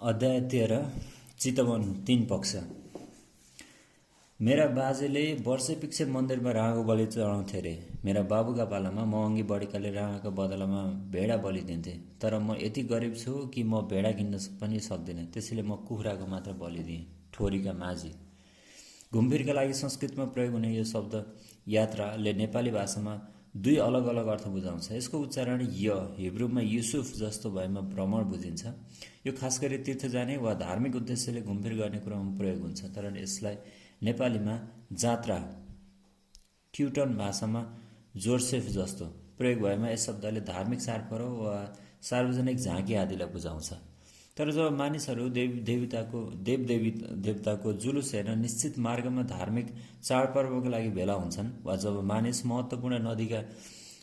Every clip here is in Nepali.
अध्याय 13 चितवन 3 पक्ष। मेरा बाजेले वर्षैपिच्छे मन्दिरमा राँगो बलि चढाउँथे रे। मेरा बाबुका पालामा महँगी बढेकाले राँगाको बदलामा भेडा बलि दिन्थे। तर म यति गरिब छु कि म भेडा किन्न पनि सक्दिनँ, त्यसैले म कुखुराको मात्र बलि दिएँ। ठोरीका माझी। घुमफिरका लागि संस्कृतमा प्रयोग हुने यो शब्द यात्राले नेपाली भाषामा दुई अलग अलग अर्थ बुझाउँछ। यसको उच्चारण हिब्रूमा युसुफ जस्तो भएमा भ्रमण बुझिन्छ। यो खास गरी तीर्थ जाने वा धार्मिक उद्देश्यले घुमफिर गर्ने कुरामा प्रयोग हुन्छ। तर यसलाई नेपालीमा जात्रा, ट्युटन भाषामा जोर्सेफ जस्तो प्रयोग भएमा यस शब्दले धार्मिक चाडपर्व वा सार्वजनिक झाँकी आदिलाई बुझाउँछ। तर जब मानिसहरू देवदेवताको जुलुस हेर्न निश्चित मार्गमा धार्मिक चाडपर्वको लागि भेला हुन्छन् वा जब मानिस महत्त्वपूर्ण नदीका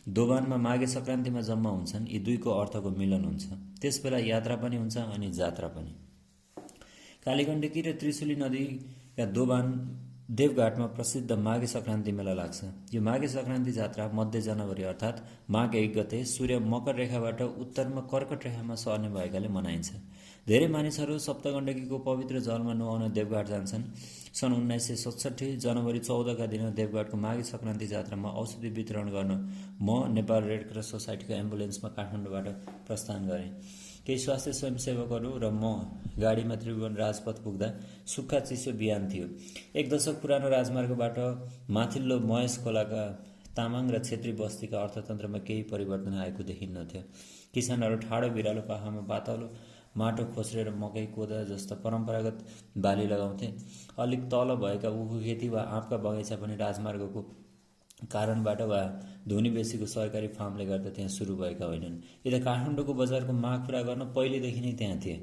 दोभानमा माघे सङ्क्रान्तिमा जम्मा हुन्छन्, यी दुईको अर्थको मिलन हुन्छ। त्यसबेला यात्रा पनि हुन्छ अनि जात्रा पनि। कालीगण्डकी र त्रिशुली नदीका दोभान देवघाटमा प्रसिद्ध माघे सङ्क्रान्ति मेला लाग्छ। यो माघे सङ्क्रान्ति जात्रा मध्य जनवरी अर्थात् माघ 1 गते सूर्य मकर रेखाबाट उत्तरमा कर्कट रेखामा सर्ने भएकाले मनाइन्छ। धेरै मानिसहरू सप्तगण्डकीको पवित्र जलमा नुहाउन देवघाट जान्छन्। सन् 1967 जनवरी 14 दिन देवघाटको माघे सङ्क्रान्ति जात्रामा औषधि वितरण गर्न म नेपाल रेड क्रस सोसाइटीको एम्बुलेन्समा काठमाडौँबाट प्रस्थान गरेँ। केही स्वास्थ्य स्वयंसेवकहरू र म गाडीमा त्रिभुवन राजपथ पुग्दा सुक्खा चिसो बिहान थियो। 1 दशक पुरानो राजमार्गबाट माथिल्लो महेश खोलाका तामाङ र छेत्री बस्तीका अर्थतन्त्रमा केही परिवर्तन आएको देखिन्नथ्यो। किसानहरू ठाडो भिरालो पाखामा पातलो माटो खोस्रेर मकै, कोदा जस्ता परम्परागत बाली लगाउँथे। अलिक तल भएका उखु खेती वा आँपका बगैँचा पनि राजमार्गको कारणबाट वा धुनी बेसीको सरकारी फार्मले गर्दा त्यहाँ सुरु भएका होइनन्। यता काठमाडौँको बजारको माग पुरा गर्न पहिलेदेखि नै त्यहाँ थिए।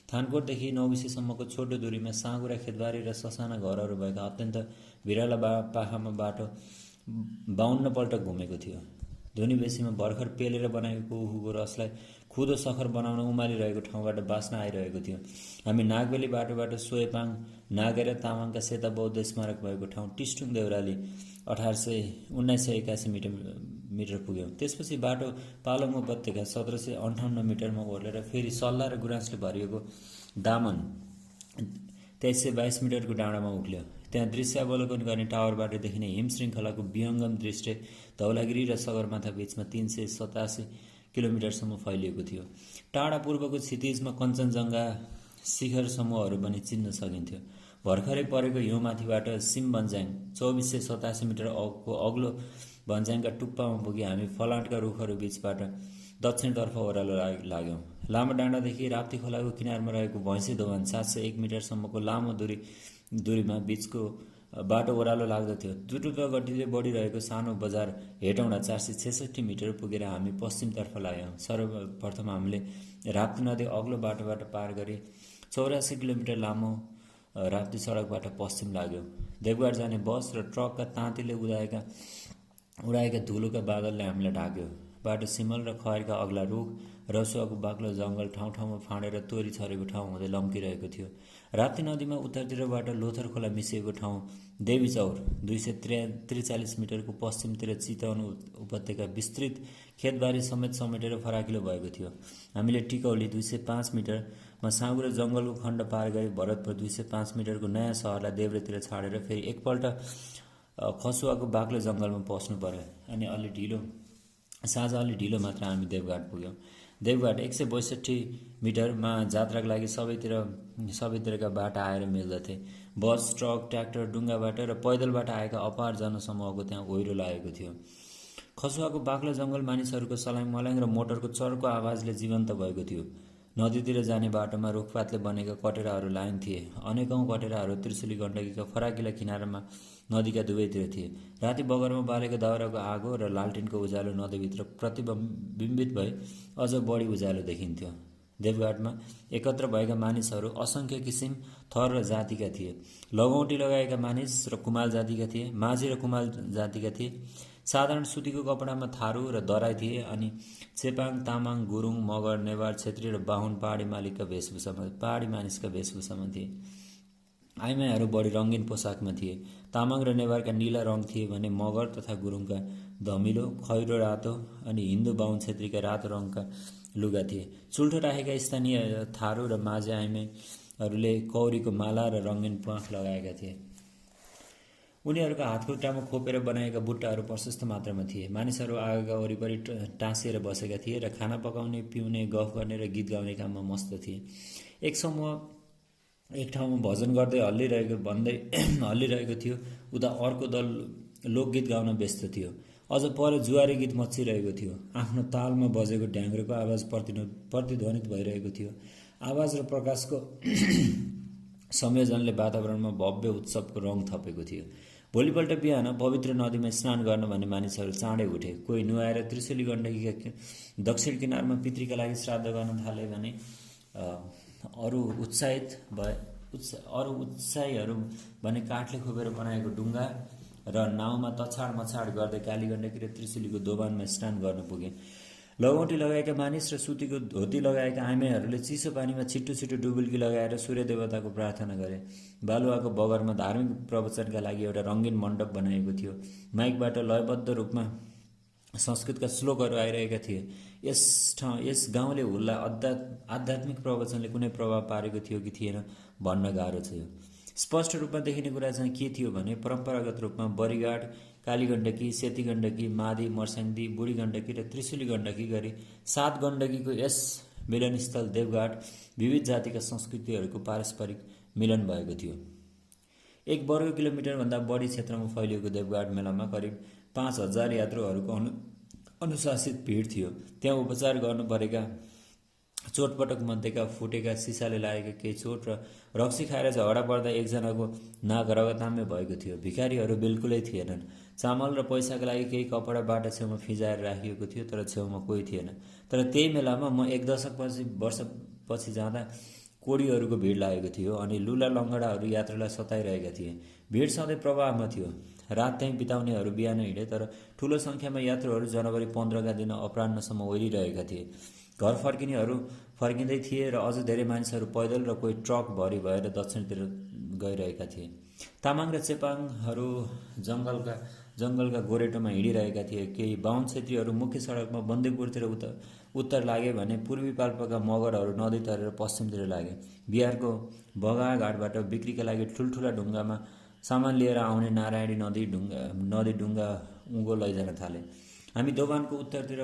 थानकोटदेखि नौबिसीसम्मको छोटो दूरीमा साँगुरा खेतबारी र ससाना घरहरू भएका अत्यन्त भिराला पाखामा बाटो 52 पल्ट घुमेको थियो। धुनी बेसीमा भर्खर पेलेर बनाएको उखुको रसलाई खुदो सखर बनाउन उमालिरहेको ठाउँबाट बास्ना आइरहेको थियो। हामी नागबेली बाटोबाट सोएपाङ नागेर तामाङका सेता बौद्ध स्मारक भएको ठाउँ टिस्टुङ देउराली 1981 मिटर पुग्यौँ। त्यसपछि बाटो पालङ उपत्यका 1758 मिटरमा ओर्लेर फेरि सल्ला र गुराँसले भरिएको दामन 2322 मिटरको डाँडामा उक्ल्यो। त्यहाँ दृश्यावलोकन गर्ने टावरबाट देखिने हिम श्रृङ्खलाको विहङ्गम दृश्य धौलागिरी र सगरमाथा बीचमा 387 किलोमिटरसम्म फैलिएको थियो। टाढा पूर्वको क्षितिजमा कञ्चनजङ्घा शिखर समूहहरू पनि चिन्न सकिन्थ्यो। भर्खरै परेको हिउँमाथिबाट सिम भन्ज्याङ 2487 मिटर अग्लो भन्ज्याङका टुप्पामा पुगी हामी फलाँटका रुखहरू बीचबाट दक्षिणतर्फ ओह्रालो लाग्यौँ। लामो डाँडादेखि राप्ती खोलाको किनारमा रहेको भैँसे दोभान 701 मिटरसम्मको लामो दूरीमा बीचको बाटो ओह्रालो लाग्दथ्यो। द्रुत गतिले बढिरहेको सानो बजार हेटौँडा 466 मिटर पुगेर हामी पश्चिमतर्फ लाग्यौँ। सर्वप्रथम हामीले राप्ती नदी अग्लो बाटोबाट पार गरी 84 किलोमिटर लामो राप्ती सडकबाट पश्चिम लाग्यौँ। देवघाट जाने बस र ट्रकका ताँतीले उडाएका धुलोका बादलले हामीलाई ढाक्यो। बाटो सिमल र खयरका अग्ला रुख, रसुवाको बाक्लो जङ्गल ठाउँ ठाउँमा फाँडेर तोरी छरेको ठाउँ हुँदै लम्किरहेको थियो। राप्ती नदीमा उत्तरतिरबाट लोथर खोला मिसिएको ठाउँ देवीचौर 243 मिटरको पश्चिमतिर चितवन उपत्यका विस्तृत खेतबारी समेत समेटेर फराकिलो भएको थियो। हामीले टिकौली 205 मिटरमा साँगुरो जङ्गलको खण्ड पार गरी भरतपुर 205 मिटरको नयाँ सहरलाई देब्रेतिर छाडेर फेरि एकपल्ट खसुवाको बाक्लो जङ्गलमा पस्नु पर्यो अनि साँझ अलि ढिलो मात्र हामी देवघाट पुग्यौँ। देवघाट 162 मिटरमा जात्राका लागि सबैतिरका बाटा आएर मिल्दथे। बस, ट्रक, ट्र्याक्टर, डुङ्गाबाट र पैदलबाट आएका अपार जनसमूहको त्यहाँ ओहिरो लागेको थियो। खसुवाको बाक्लो जङ्गल मानिसहरूको सल्याङ मल्याङ र मोटरको चर्को आवाजले जीवन्त भएको थियो। नदीतिर जाने बाटोमा रुखपातले बनेका कटेराहरू लाइन थिए। अनेकौं कटेराहरू त्रिशुली गण्डकीका फराकिला किनारमा नदीका दुवैतिर थिए। राति बगरमा बालेको दाउराको आगो र लालटिनको उज्यालो नदीभित्र प्रतिबिम्बित भई अझ बढी उज्यालो देखिन्थ्यो। देवघाटमा एकत्र भएका मानिसहरू असङ्ख्य किसिम, थर र जातिका थिए। लगौँटी लगाएका मानिस र कुमाल जातिका थिए। माझी र कुमाल जातिका थिए। साधारण सुतीको कपडामा थारू र दराई थिए अनि चेपाङ, तामाङ, गुरुङ, मगर, नेवार, छेत्री र बाहुन पहाडी मानिसका वेशभूषामा थिए। आइमाईहरू बढी रङ्गीन पोसाकमा थिए। तामाङ र नेवारका नीला रङ थिए भने मगर तथा गुरुङका धमिलो, खैरो रातो अनि हिन्दू बाहुन छेत्रीका रातो रङका लुगा थिए। चुल्ठो राखेका स्थानीय थारू र माझे आइमाईहरूले कौरीको माला र रङ्गीन प्वाख लगाएका थिए। उनीहरूका हातखुट्टामा खोपेर बनाएका बुट्टाहरू प्रशस्त मात्रामा थिए। मानिसहरू आगोका वरिपरि टाँसिएर बसेका थिए र खाना पकाउने, पिउने, गफ गर्ने र गीत गाउने काममा मस्त थिए। एक समूह एक ठाउँमा भजन गर्दै हल्लिरहेको थियो। उता अर्को दल लोकगीत गाउन व्यस्त थियो। अझ पर जुवारी गीत मच्चिरहेको थियो। आफ्नो तालमा बजेको ढ्याङ्ग्रोको आवाज प्रतिध्वनित भइरहेको थियो। आवाज र प्रकाशको संयोजनले वातावरणमा भव्य उत्सवको रङ थपेको थियो। भोलिपल्ट बिहान पवित्र नदीमा स्नान गर्न भन्ने मानिसहरू चाँडै उठे। कोही नुहाएर त्रिशुली गण्डकीका दक्षिण किनारमा पितृका लागि श्राद्ध गर्न थाले भने अरू उत्साहीहरू भने काठले खोपेर बनाएको डुङ्गा र नाउँमा तछाड मछाड गर्दै कालीगण्डकी र त्रिशुलीको दोभानमा स्नान गर्न पुगे। लगौटी लगाएका मानिस र सुतीको धोती लगाएका आइमाईहरूले चिसो पानीमा छिट्टो छिट्टो डुबुल्की लगाएर सूर्य देवताको प्रार्थना गरे। बालुवाको बगरमा धार्मिक प्रवचनका लागि एउटा रङ्गीन मण्डप बनाइएको थियो। माइकबाट लयबद्ध रूपमा संस्कृतका श्लोकहरू आइरहेका थिए। यस गाउँले हुल्ला आध्यात्मिक प्रवचनले कुनै प्रभाव पारेको थियो कि थिएन भन्न गाह्रो छ। स्पष्ट रूपमा देखिने कुरा चाहिँ के थियो भने परम्परागत रूपमा बरिघाट, कालीगण्डकी, सेती गण्डकी, मादी, मर्स्याङ्दी, बुढी गण्डकी र त्रिशुली गण्डकी गरी 7 गण्डकीको यस मिलनस्थल देवघाट विविध जातिका संस्कृतिहरूको पारस्परिक मिलन भएको थियो। 1 वर्ग किलोमिटरभन्दा बढी क्षेत्रमा फैलिएको देवघाट मेलामा करिब 5000 यात्रुहरूको अनुशासित भिड थियो। त्यहाँ उपचार गर्नु परेका चोटपटक मध्येका फुटेका सिसाले लागेका केही चोट र रक्सी खाएर झगडा पर्दा एकजनाको नाक रगताम्य भएको थियो। भिखारीहरू बिल्कुलै थिएनन्। चामल र पैसाका लागि केही कपडा बाटा छेउमा फिजाएर राखिएको थियो, तर छेउमा कोही थिएन। तर त्यही मेलामा म 1 वर्षपछि जाँदा कोडीहरूको भिड लागेको थियो अनि लुला लङ्गडाहरू यात्रुलाई सताइरहेका थिए। भिड सधैँ प्रवाहमा थियो। रात त्यहीँ बिताउनेहरू बिहान हिँडे, तर ठुलो सङ्ख्यामा यात्रुहरू जनवरी 15 का दिन अपराह्नसम्म ओरिरहेका थिए। घर फर्किनेहरू फर्किँदै थिए र अझ धेरै मानिसहरू पैदल र कोही ट्रक भरि भएर दक्षिणतिर गइरहेका थिए। तामाङ र चेपाङहरू जङ्गलका गोरेटोमा हिँडिरहेका थिए। केही बाहुन क्षेत्रीहरू मुख्य सडकमा बन्दीपुरतिर उत्तर लागे भने पूर्वी पाल्पाका मगरहरू नदी तरेर पश्चिमतिर लागे। बिहारको बगाघाटबाट बिक्रीका लागि ठुल्ठुला ढुङ्गामा सामान लिएर आउने नारायणी नदी ढुङ्गा उँगो लैजान थाले। हामी दोभानको उत्तरतिर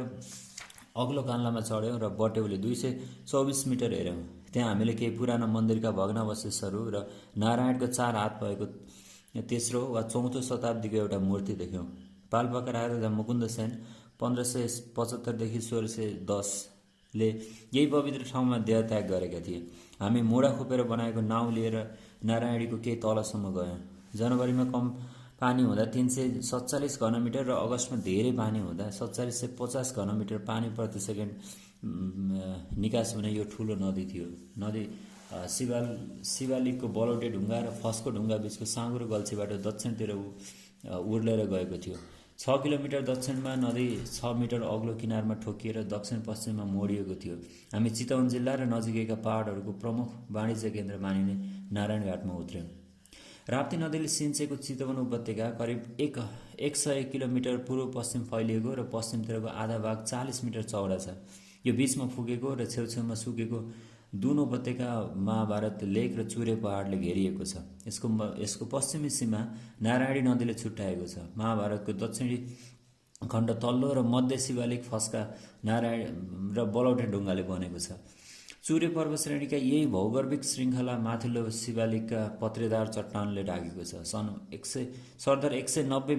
अग्लो कान्लामा चढ्यौँ र बट्यौले 224 मिटर हेऱ्यौँ। त्यहाँ हामीले केही पुराना मन्दिरका भग्नावशेषहरू र नारायणको 4 हात भएको तेस्रो वा चौथो शताब्दीको एउटा मूर्ति देख्यौँ। पाल्पाका राजा मुकुन्द सेन 1575 देखि 1610 ले यही पवित्र ठाउँमा देहत्याग गरेका थिए। हामी मुढा खोपेर बनाएको नाउँ लिएर नारायणीको केही तलसम्म गयौँ। जनवरीमा कम पानी हुँदा 347 घनमिटर र अगस्तमा धेरै पानी हुँदा 4750 घनमिटर पानी प्रति सेकेन्ड निकास हुने यो ठुलो नदी थियो। नदी शिवालिकको बलौटे ढुङ्गा र फस्को ढुङ्गा बीचको साँगुरो गल्छीबाट दक्षिणतिर उर्लेर गएको थियो। 6 किलोमिटर दक्षिणमा नदी 6 मिटर अग्लो किनारमा ठोकिएर दक्षिण पश्चिममा मोडिएको थियो। हामी चितवन जिल्ला र नजिकैका पहाडहरूको प्रमुख वाणिज्य केन्द्र मानिने नारायणघाटमा उत्रयौँ। राप्ती नदीले सिन्चेको चितवन उपत्यका करिब 100 किलोमिटर पूर्व पश्चिम फैलिएको र पश्चिमतिरको आधा भाग 40 मिटर चौडा छ। यो बीचमा फुकेको र छेउछेउमा सुकेको दुन उपत्यका महाभारत लेक र चुरे पहाडले घेरिएको छ। यसको पश्चिमी सीमा नारायणी नदीले छुट्याएको छ। महाभारतको दक्षिणी खण्ड तल्लो र मध्य शिवालिक फस्का नारायण र बलौटे ढुङ्गाले बनेको छ। चुरे पर्वतश्रेणीका यही भौगर्भिक श्रृङ्खला माथिल्लो शिवालिकका पत्रेदार चट्टानले ढाकेको छ। सरदर 190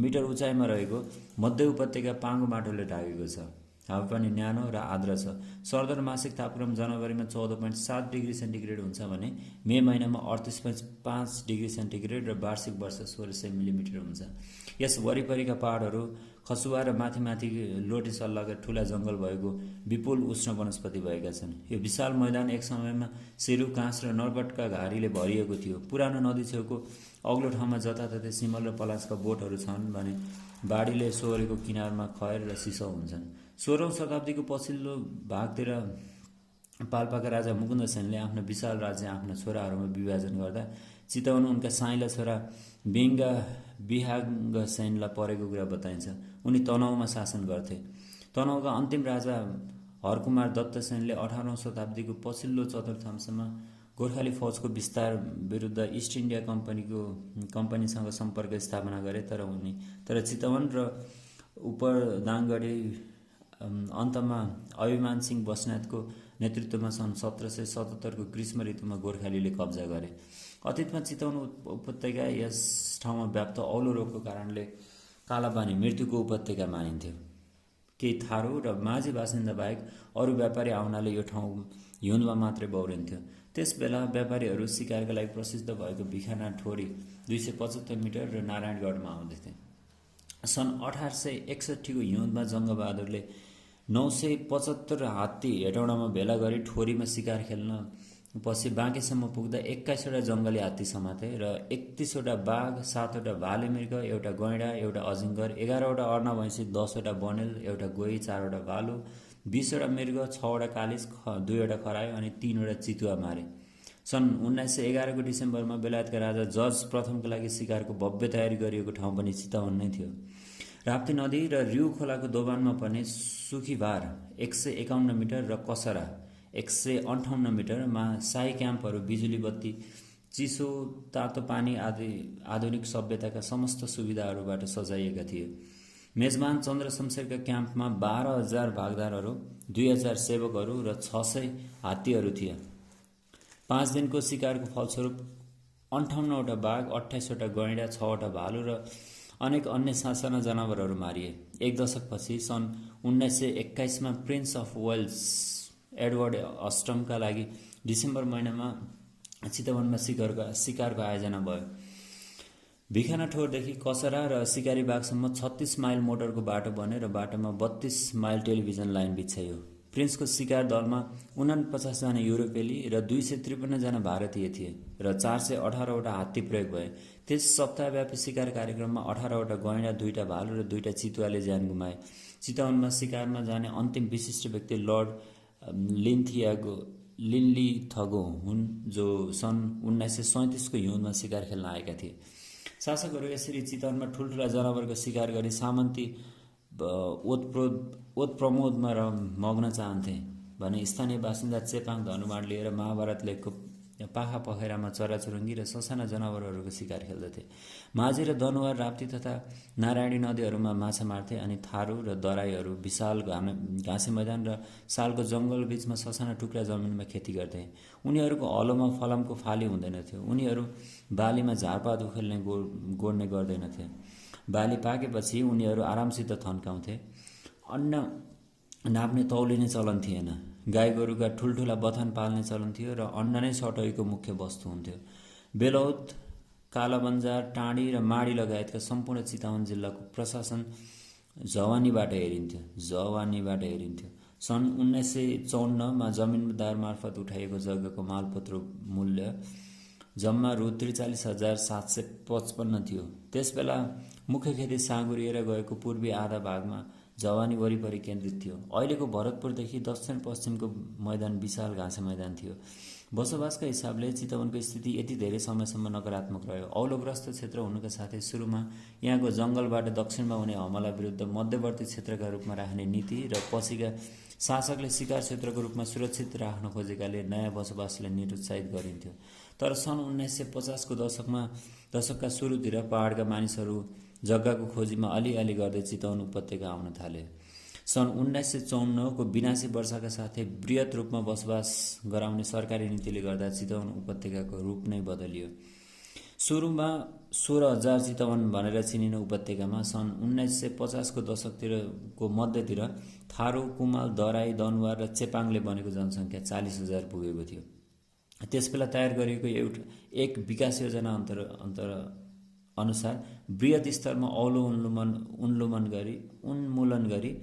मिटर उचाइमा रहेको मध्य उपत्यका पाङ्गो माटोले ढाकेको छ। हावापानी न्यानो र आर्द्र छ। सरदर मासिक तापक्रम जनवरीमा 14.7 डिग्री सेन्टिग्रेड हुन्छ भने मे महिनामा 38.5 डिग्री सेन्टिग्रेड र वार्षिक वर्षा 1600 मिलिमिटर हुन्छ। यस वरिपरिका पहाडहरू खसुवा र माथि लोटे सल्लाका ठुला जङ्गल भएको विपुल उष्ण वनस्पति भएका छन्। यो विशाल मैदान एक समयमा सिरु, काँस र नरकटका घारीले भरिएको थियो। पुरानो नदी छेउको अग्लो ठाउँमा जताततै सिमल र पलासका बोटहरू छन् भने बाढीले सोहोरेको किनारमा खयर र सिसौ हुन्छन्। 16औं शताब्दीको पछिल्लो भागतिर पाल्पाका राजा मुकुन्द सेनले आफ्नो विशाल राज्य आफ्ना छोराहरूमा विभाजन गर्दा चितवन उनका साइला छोरा बिहाग सेनलाई परेको कुरा बताइन्छ। उनी तनहुमा शासन गर्थे। तनहुका अन्तिम राजा हरकुमार दत्त सेनले 18औं शताब्दीको पछिल्लो चतुर्थांशमा गोर्खाली फौजको विस्तार विरुद्ध इस्ट इन्डिया कम्पनीसँग सम्पर्क स्थापना गरे। तर चितवन र उपरदाङगढी अन्तमा अभिमान सिंह बस्नेतको नेतृत्वमा सन् 1777 को ग्रीष्म ऋतुमा गोर्खालीले कब्जा गरे। अतीतमा चितवन उपत्यका यस ठाउँमा व्याप्त औलो रोगको कारणले कालापानी मृत्युको उपत्यका मानिन्थ्यो। केही थारू र माझी बासिन्दा बाहेक अरू व्यापारी आउनाले यो ठाउँ हिउँदमा मात्रै बौरिन्थ्यो। त्यस बेला व्यापारीहरू शिकारका लागि प्रसिद्ध भएको भिखाना ठोरी 275 मिटर र नारायणगढमा आउँदथे। सन् 1861 को हिउँदमा जङ्गबहादुरले 975 हात्ती हेटौडामा भेला गरी ठोरीमा शिकार खेल्न पछि बाँकेसम्म पुग्दा 21वटा जङ्गली हात्ती समाते र 31वटा बाघ, 7वटा भाले मृग, एउटा गैँडा, एउटा अजिङ्गर, 11वटा अर्ना भैँसी, 10वटा बनेल, एउटा गोही, 4वटा भालु, 20वटा मृग, 6वटा कालिज, 2वटा खरायो अनि 3वटा चितुवा मारे। सन् 1911 को डिसेम्बरमा बेलायतका राजा जर्ज प्रथमका लागि शिकारको भव्य तयारी गरिएको ठाउँ पनि चितवन नै थियो। राप्ती नदी र रिउ खोलाको दोभानमा पर्ने सुखीभार 151 मिटर र कसरा 158 मिटरमा शाही क्याम्पहरू, बिजुली बत्ती, चिसो तातो पानी आदि आधुनिक सभ्यताका समस्त सुविधाहरूबाट सजाइएका थिए। मेजबान चन्द्र शमशेरका क्याम्पमा 12,000 भागदारहरू, 2,000 सेवकहरू र 600 हात्तीहरू थिए। 5 दिनको शिकारको फलस्वरूप 58वटा बाघ, 28वटा गैँडा, 6वटा भालु र अनेक अन्य सासाना जनावरहरू मारिए। एक दशकपछि सन् 1921 मा प्रिन्स अफ वेल्स एडवर्ड अष्टमका लागि डिसेम्बर महिनामा चितवनमा शिकारको आयोजना भयो। भिखाना ठोरदेखि कसरा र शिकारी बागसम्म 36 माइल मोटरको बाटो बन्यो र बाटोमा 32 माइल टेलिभिजन लाइन बिछ्याइयो। प्रिन्सको शिकार दलमा 49 जना युरोपेली र 253 जना भारतीय थिए र 418वटा हात्ती प्रयोग भए। त्यस सप्ताहव्यापी शिकार कार्यक्रममा 18वटा गैँडा, 2टा भालु र 2टा चितुवाले ज्यान गुमाए। चितवनमा शिकारमा जाने अन्तिम विशिष्ट व्यक्ति लर्ड लिन्लिथगो हुन्, जो सन् 1937 को हिउँदमा शिकार खेल्न आएका थिए। शासकहरू यसरी चितवनमा ठुल्ठुला जनावरको शिकार गरी सामन्ती ओतप्रमोदमा मग्न चाहन्थे भने स्थानीय बासिन्दा चेपाङ धनुमाड लिएर महाभारत लेखको पाखा पखेरामा चराचुरुङ्गी र ससाना जनावरहरूको शिकार खेल्दथे। माझी र दनुवार, राप्ती तथा नारायणी नदीहरूमा माछा मार्थे अनि थारू र दराईहरू विशाल घाँसे मैदान र सालको जङ्गल बीचमा ससाना टुक्रा जमिनमा खेती गर्थे। उनीहरूको हलोमा फलामको फाली हुँदैनथ्यो। उनीहरू बालीमा झारपात उखेल्ने गोड्ने गर्दैनथे। बाली पाकेपछि उनीहरू आरामसित थन्काउँथे। अन्न नाप्ने तौलिने चलन थिएन। गाई गोरुका ठुल्ठुला बथान पाल्ने चलन थियो र अन्न नै सटौइको मुख्य वस्तु हुन्थ्यो। बेलौत, कालाबन्जार, टाँडी र माडी लगायतका सम्पूर्ण चितवन जिल्लाको प्रशासन जवानीबाट हेरिन्थ्यो। सन् 1954 मा जमिनदार मार्फत उठाइएको जग्गाको मालपत्र मूल्य जम्मा रु 43,755 थियो। त्यसबेला मुख्य खेती साँगुरिएर गएको पूर्वी आधा भागमा जवानी वरिपरि केन्द्रित थियो। अहिलेको भरतपुरदेखि दक्षिण पश्चिमको मैदान विशाल घाँसे मैदान थियो। बसोबासका हिसाबले चितवनको स्थिति यति धेरै समयसम्म नकारात्मक रह्यो। औलोग्रस्त क्षेत्र हुनुका साथै सुरुमा यहाँको जङ्गलबाट दक्षिणमा हुने हमला विरुद्ध मध्यवर्ती क्षेत्रका रूपमा राख्ने नीति र पछिका शासकले शिकार क्षेत्रको रूपमा सुरक्षित राख्न खोजेकाले नयाँ बसोबासलाई निरुत्साहित गरिन्थ्यो। तर सन् 1950 को दशकका सुरुतिर पहाडका मानिसहरू जग्गाको खोजीमा अलिअलि गर्दै चितवन उपत्यका आउन थाले। सन् 1954 को विनाशी वर्षाका साथै बृहत रूपमा बसोबास गराउने सरकारी नीतिले गर्दा चितवन उपत्यकाको रूप नै बदलियो। सुरुमा 16,000 चितवन भनेर चिनिने उपत्यकामा सन् 1950 को दशकको मध्यतिर थारू, कुमाल, दराई, दनुवार र चेपाङले बनेको जनसङ्ख्या 40,000 पुगेको थियो। त्यसबेला तयार गरिएको एक विकास योजना अनुसार बृहत स्तरमा औलो उन्मूलन गरी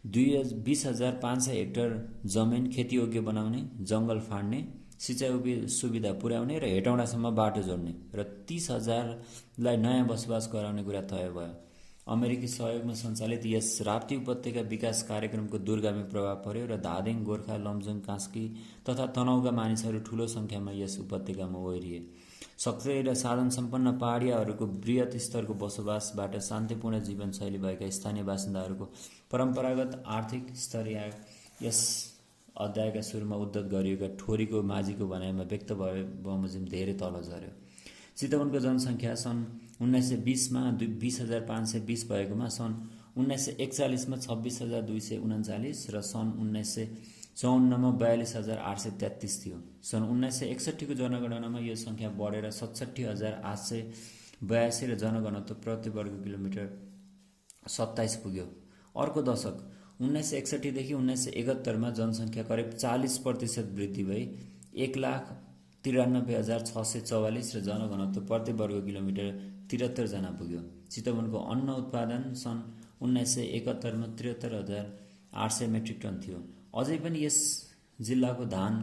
20,500 हेक्टर जमिन खेतीयोग्य बनाउने, जङ्गल फाड्ने, सिँचाइ सुविधा पुर्याउने र हेटौडासम्म बाटो जोड्ने र 30,000लाई नयाँ बसोबास गराउने कुरा तय भयो। अमेरिकी सहयोगमा सञ्चालित यस राप्ती उपत्यका विकास कार्यक्रमको दूरगामी प्रभाव पर्यो र धादिङ, गोर्खा, लमजुङ, कास्की तथा तनहुँका मानिसहरू ठूलो सङ्ख्यामा यस उपत्यकामा ओरिए। सक्रिय र साधन सम्पन्न पहाडियाहरूको बृहत स्तरको बसोबासबाट शान्तिपूर्ण जीवनशैली भएका स्थानीय बासिन्दाहरूको परम्परागत आर्थिक स्तर यस अध्यायका सुरुमा उद्धत गरिएका ठोरीको माझीको भनाइमा व्यक्त भए बमोजिम धेरै तल झर्यो। चितवनको जनसङ्ख्या सन् 1920मा 20,520 भएकोमा सन् 1941मा 26,239 र सन् 1954मा 42,833 थियो। सन् 1961को जनगणनामा यो सङ्ख्या बढेर 67,882 र जनघनत्व प्रति वर्ग किलोमिटर 27 पुग्यो। अर्को दशक 1961देखि 1971मा जनसङ्ख्या करिब 40% वृद्धि भई 1,93,644 र जनघनत्व प्रति वर्ग किलोमिटर 73 जना पुग्यो। चितवनको अन्न उत्पादन सन् 1971मा 73,800 मेट्रिक टन थियो। अझै पनि यस जिल्लाको धान,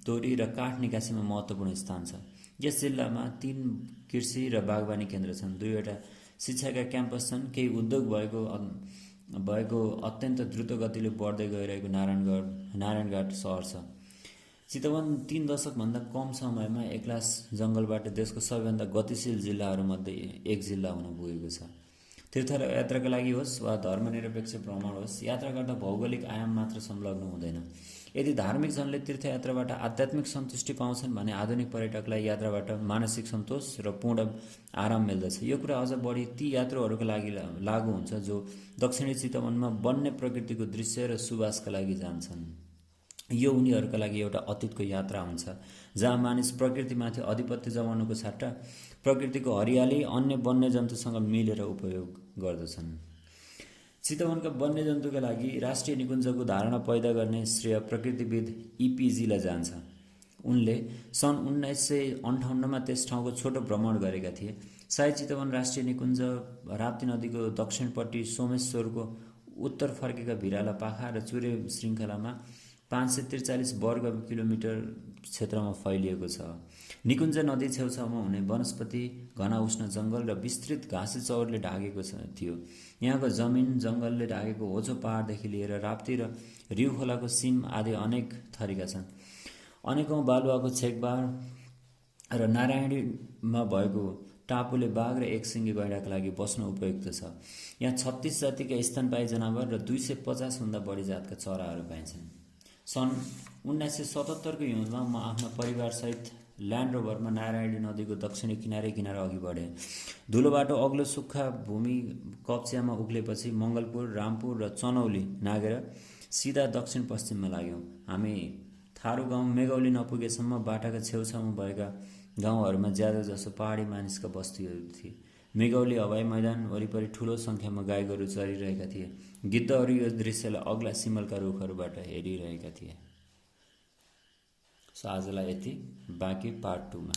तोरी र काठ निकासीमा महत्त्वपूर्ण स्थान छ। यस जिल्लामा 3 कृषि र बागवानी केन्द्र छन्, 2वटा शिक्षाका क्याम्पस छन्, केही उद्योग भएको अत्यन्त द्रुत गतिले बढ्दै गइरहेको नारायणघाट सहर छ। चितवन 3 दशकभन्दा कम समयमा एक्लास जङ्गलबाट देशको सबैभन्दा गतिशील जिल्लाहरूमध्ये एक जिल्ला हुन पुगेको छ। तीर्थयात्राका लागि होस् वा धर्मनिरपेक्ष भ्रमण होस्, यात्रा गर्दा भौगोलिक आयाम मात्र संलग्न हुँदैन। यदि धार्मिक जनले तीर्थयात्राबाट आध्यात्मिक सन्तुष्टि पाउँछन् भने आधुनिक पर्यटकलाई यात्राबाट मानसिक सन्तोष र पूर्ण आराम मिल्दछ। यो कुरा अझ बढी ती यात्रुहरूका लागि लागू हुन्छ जो दक्षिणी चितवनमा वन्य प्रकृतिको दृश्य र सुवासका लागि जान्छन्। यो उनीहरूका लागि एउटा अतीतको यात्रा हुन्छ जहाँ मानिस प्रकृतिमाथि आधिपत्य जमाउनुको सट्टा प्रकृतिको हरियाली अन्य वन्यजन्तुसँग मिलेर उपयोग गर्दछन्। चितवनका वन्यजन्तुका लागि राष्ट्रिय निकुञ्जको धारणा पैदा गर्ने श्रेय प्रकृतिविद EPGलाई जान्छ। उनले सन् 1958मा त्यस ठाउँको छोटो भ्रमण गरेका थिए। सायद चितवन राष्ट्रिय निकुञ्ज राप्ती नदीको दक्षिणपट्टि सोमेश्वरको उत्तर फर्केका भिराला पाखा र चुरे श्रृङ्खलामा 543 वर्ग किलोमिटर क्षेत्रमा फैलिएको छ। निकुञ्ज नदी छेउछाउमा हुने वनस्पति घना उष्ण जङ्गल र विस्तृत घाँसे चौरले ढाकेको थियो। यहाँको जमिन जङ्गलले ढाकेको होचो पहाडदेखि लिएर राप्ती र रिउ खोलाको सिम आदि अनेक थरीका छन्। अनेकौं बालुवाको छेकबार र नारायणीमा भएको टापुले बाघ र एकसिङ्गे गैंडाका लागि बस्न उपयुक्त छ। यहाँ 36 जातिका स्तनपायी जनावर र 250 भन्दा बढी जातका चराहरू पाइन्छन्। सन् 1977को हिउँदमा म आफ्ना परिवारसहित ल्यान्ड रोभरमा नारायणी नदीको दक्षिणी किनारै अघि बढेँ। धुलो बाटो अग्लो सुक्खा भूमि कप्च्यामा उक्लेपछि मङ्गलपुर, रामपुर र चनौली नागेर सिधा दक्षिण पश्चिममा लाग्यौँ। हामी थारू गाउँ मेगौली नपुगेसम्म बाटाका छेउछाउमा भएका गाउँहरूमा ज्यादा जसो पहाडी मानिसका बस्तीहरू थिए। मेगौली हवाई मैदान वरिपरि ठूलो सङ्ख्यामा गाईगोरु चरिरहेका थिए। गिद्धहरू यो दृश्यलाई अग्ला सिमलका रुखहरूबाट हेरिरहेका थिए। सो आजलाई यति, बाँकी पार्ट 2 मा।